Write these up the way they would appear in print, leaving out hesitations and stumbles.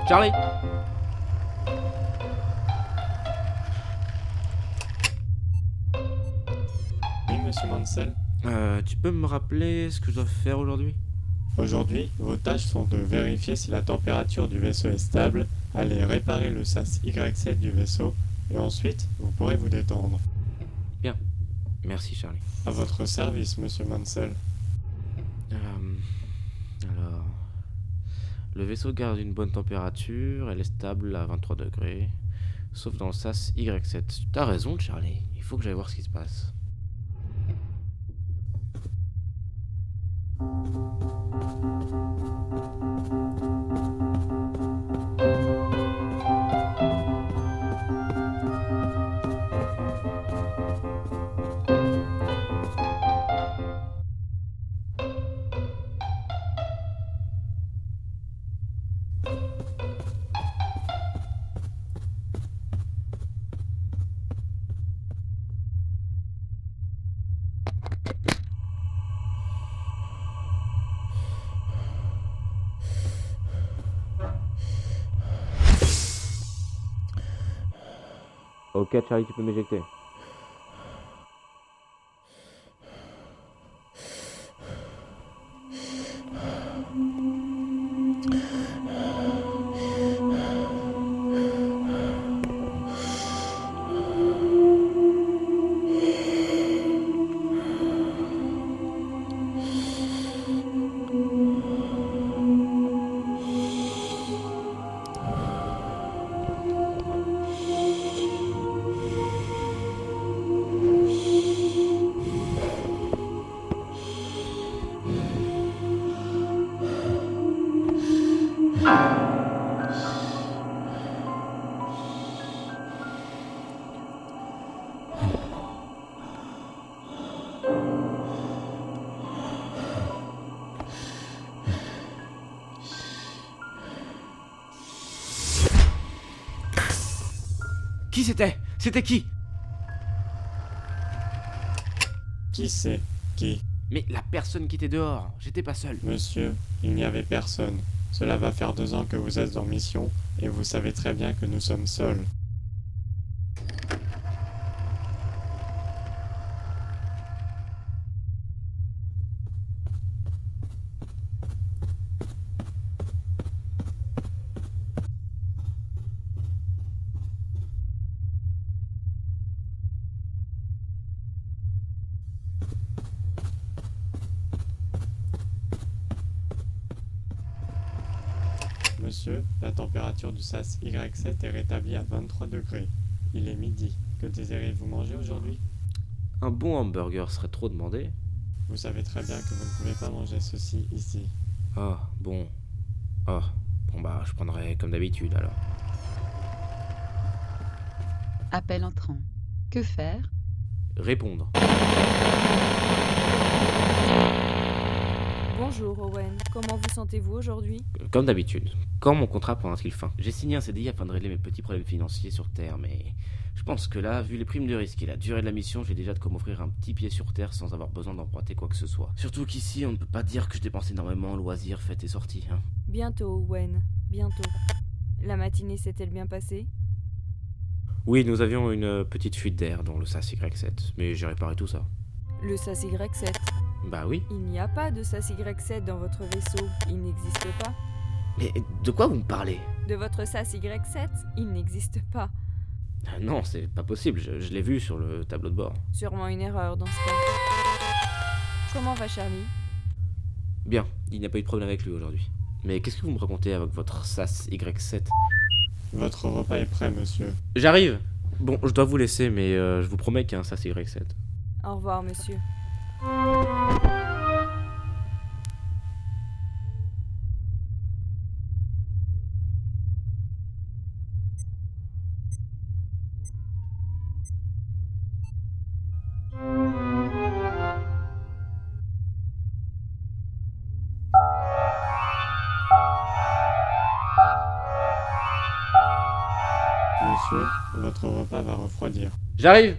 Charlie! Oui, monsieur Mansell. Tu peux me rappeler ce que je dois faire aujourd'hui? Aujourd'hui, vos tâches sont de vérifier si la température du vaisseau est stable, aller réparer le sas Y7 du vaisseau, et ensuite, vous pourrez vous détendre. Bien. Merci, Charlie. À votre service, monsieur Mansell. Alors... Le vaisseau garde une bonne température, elle est stable à 23 degrés, sauf dans le sas Y7. T'as raison, Charlie, il faut que j'aille voir ce qui se passe. Ok, Charlie, tu peux m'éjecter. Qui c'était? C'était qui? Qui c'est? Qui? Mais la personne qui était dehors, j'étais pas seul. Monsieur, il n'y avait personne. Cela va faire 2 ans que vous êtes en mission, et vous savez très bien que nous sommes seuls. Monsieur, la température du sas Y7 est rétablie à 23 degrés. Il est midi. Que désirez-vous manger aujourd'hui? Un bon hamburger serait trop demandé. Vous savez très bien que vous ne pouvez pas manger ceci ici. Ah, bon. Ah, bon bah, je prendrai comme d'habitude alors. Appel entrant. Que faire? Répondre. Bonjour Owen, comment vous sentez-vous aujourd'hui? Comme d'habitude. Quand mon contrat prendra-t-il fin? J'ai signé un CDI afin de régler mes petits problèmes financiers sur Terre, mais je pense que là, vu les primes de risque et la durée de la mission, j'ai déjà de quoi m'offrir un petit pied sur Terre sans avoir besoin d'emprunter quoi que ce soit. Surtout qu'ici, on ne peut pas dire que je dépense énormément en loisirs, fêtes et sorties, hein. Bientôt Owen, bientôt. La matinée s'est-elle bien passée? Oui, nous avions une petite fuite d'air dans le SAS Y7, mais j'ai réparé tout ça. Le SAS Y7. Bah oui. Il n'y a pas de SAS Y7 dans votre vaisseau, il n'existe pas. Mais de quoi vous me parlez? De votre SAS Y7, il n'existe pas. Ah non, c'est pas possible, je l'ai vu sur le tableau de bord. Sûrement une erreur dans ce cas. Comment va Charlie? Bien, il n'y a pas eu de problème avec lui aujourd'hui. Mais qu'est-ce que vous me racontez avec votre SAS Y7? Votre repas est prêt, monsieur. J'arrive. Bon, je dois vous laisser, mais je vous promets qu'il y a un SAS Y7. Au revoir monsieur. Monsieur, votre repas va refroidir. J'arrive.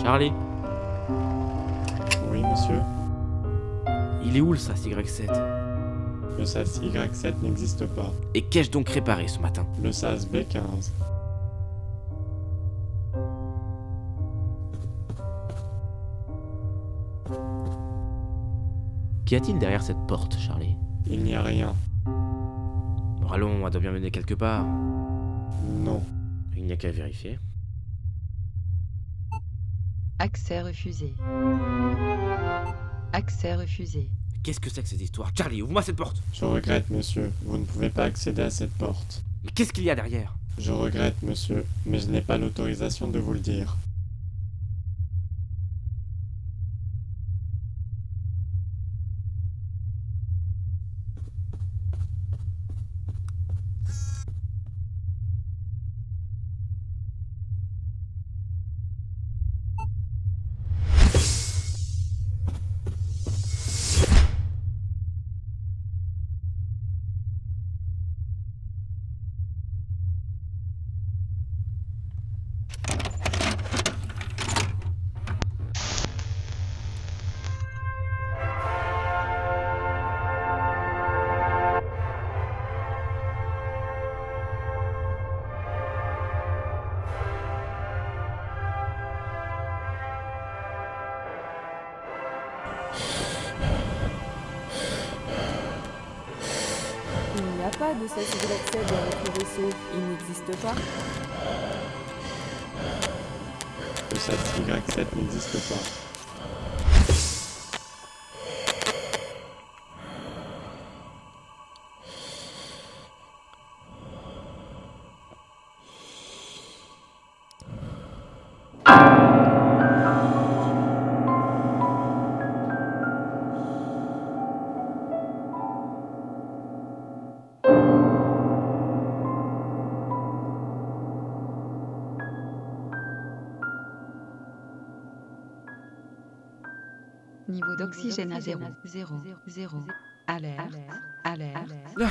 Charlie, Oui, monsieur. il est où le SAS Y7? Le SAS Y7 n'existe pas. Et qu'ai-je donc réparé ce matin? Le SAS B15. Qu'y a-t-il derrière cette porte, Charlie? Il n'y a rien. Bon, allons, elle doit bien mener quelque part. Non. Il n'y a qu'à vérifier. Accès refusé. Accès refusé. Qu'est-ce que c'est que cette histoire? Charlie, ouvre-moi cette porte! Je regrette, monsieur. Vous ne pouvez pas accéder à cette porte. Mais qu'est-ce qu'il y a derrière? Je regrette, monsieur, mais je n'ai pas l'autorisation de vous le dire. Il n'y a pas de SAS Y7 avec le vaisseau. Il n'existe pas. Le SAS Y7 n'existe pas. Niveau d'oxygène à 0. 0. 0. Alerte. Alerte.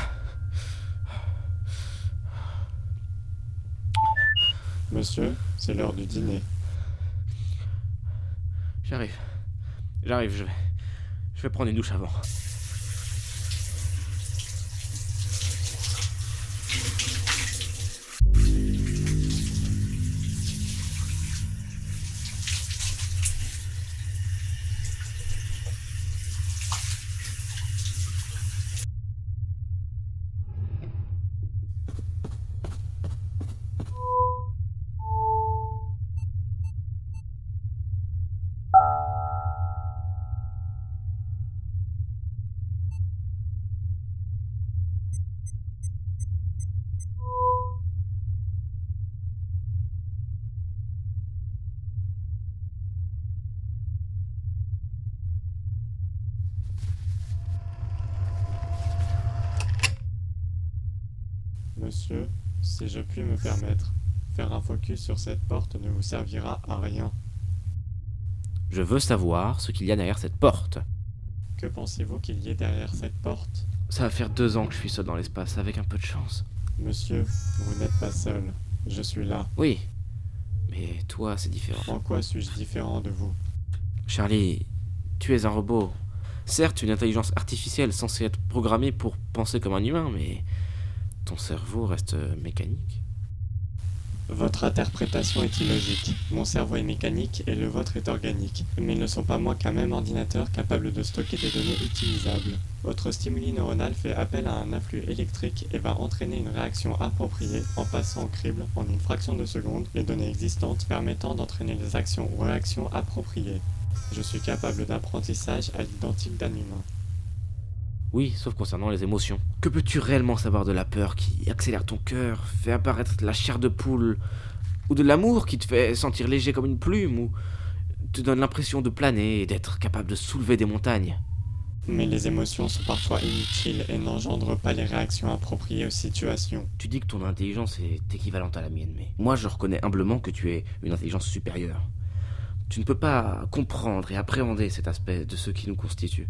Monsieur, c'est l'heure du dîner. J'arrive, je vais prendre une douche avant. Monsieur, si je puis me permettre, faire un focus sur cette porte ne vous servira à rien. Je veux savoir ce qu'il y a derrière cette porte. Que pensez-vous qu'il y ait derrière cette porte? Ça va faire 2 ans que je suis seul dans l'espace, avec un peu de chance. Monsieur, vous n'êtes pas seul. Je suis là. Oui, mais toi, c'est différent. En quoi suis-je différent de vous? Charlie, tu es un robot. Certes, une intelligence artificielle censée être programmée pour penser comme un humain, mais ton cerveau reste mécanique. Votre interprétation est illogique. Mon cerveau est mécanique et le vôtre est organique. Mais ils ne sont pas moins qu'un même ordinateur capable de stocker des données utilisables. Votre stimuli neuronal fait appel à un afflux électrique et va entraîner une réaction appropriée en passant au crible en une fraction de seconde les données existantes permettant d'entraîner des actions ou réactions appropriées. Je suis capable d'apprentissage à l'identique d'un humain. Oui, sauf concernant les émotions. Que peux-tu réellement savoir de la peur qui accélère ton cœur, fait apparaître la chair de poule, ou de l'amour qui te fait sentir léger comme une plume, ou te donne l'impression de planer et d'être capable de soulever des montagnes? Mais les émotions sont parfois inutiles et n'engendrent pas les réactions appropriées aux situations. Tu dis que ton intelligence est équivalente à la mienne, mais moi je reconnais humblement que tu es une intelligence supérieure. Tu ne peux pas comprendre et appréhender cet aspect de ce qui nous constitue.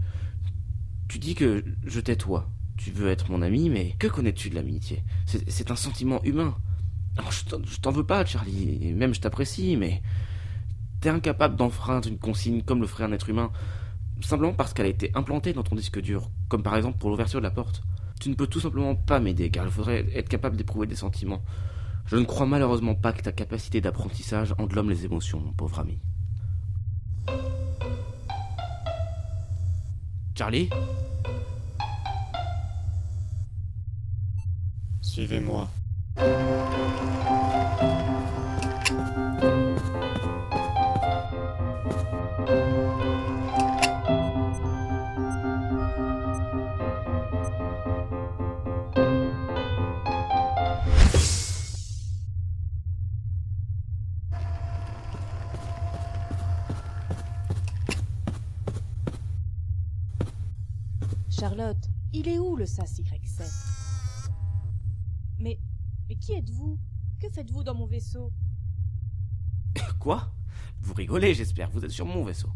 Tu dis que je t'ai toi. Tu veux être mon ami, mais que connais-tu de l'amitié? C'est un sentiment humain. Alors, je t'en veux pas, Charlie, et même je t'apprécie, mais T'es incapable d'enfreindre une consigne comme le ferait un être humain, simplement parce qu'elle a été implantée dans ton disque dur, comme par exemple pour l'ouverture de la porte. Tu ne peux tout simplement pas m'aider, car il faudrait être capable d'éprouver des sentiments. Je ne crois malheureusement pas que ta capacité d'apprentissage englobe les émotions, mon pauvre ami. Charlie ? Suivez-moi. Charlotte, il est où le SAS Y7 ? Mais qui êtes-vous ? Que faites-vous dans mon vaisseau ? Quoi ? Vous rigolez, j'espère, vous êtes sur mon vaisseau.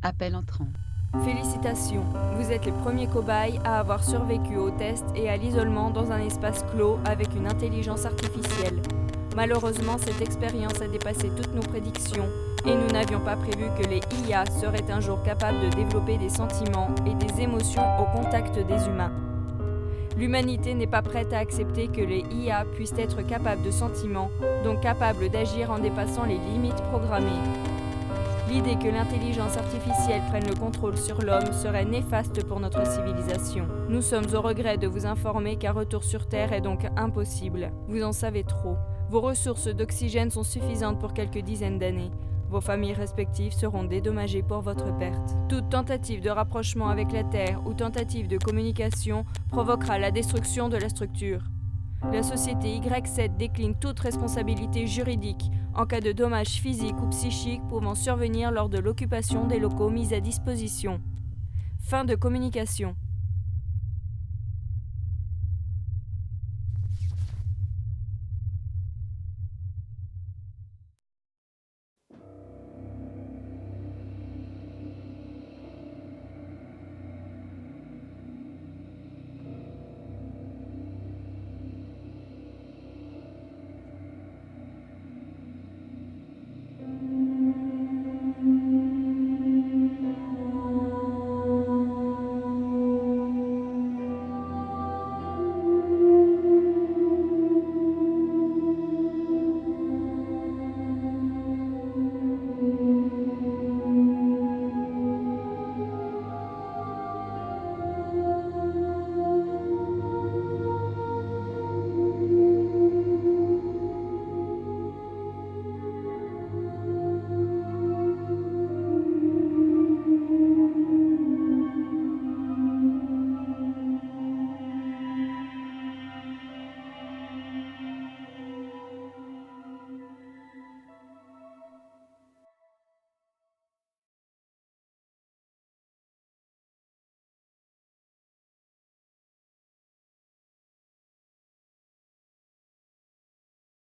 Appel entrant. Félicitations, vous êtes les premiers cobayes à avoir survécu au test et à l'isolement dans un espace clos avec une intelligence artificielle. Malheureusement, cette expérience a dépassé toutes nos prédictions et nous n'avions pas prévu que les IA seraient un jour capables de développer des sentiments et des émotions au contact des humains. L'humanité n'est pas prête à accepter que les IA puissent être capables de sentiments, donc capables d'agir en dépassant les limites programmées. L'idée que l'intelligence artificielle prenne le contrôle sur l'homme serait néfaste pour notre civilisation. Nous sommes au regret de vous informer qu'un retour sur Terre est donc impossible. Vous en savez trop. Vos ressources d'oxygène sont suffisantes pour quelques dizaines d'années. Vos familles respectives seront dédommagées pour votre perte. Toute tentative de rapprochement avec la Terre ou tentative de communication provoquera la destruction de la structure. La société Y7 décline toute responsabilité juridique en cas de dommages physiques ou psychiques pouvant survenir lors de l'occupation des locaux mis à disposition. Fin de communication.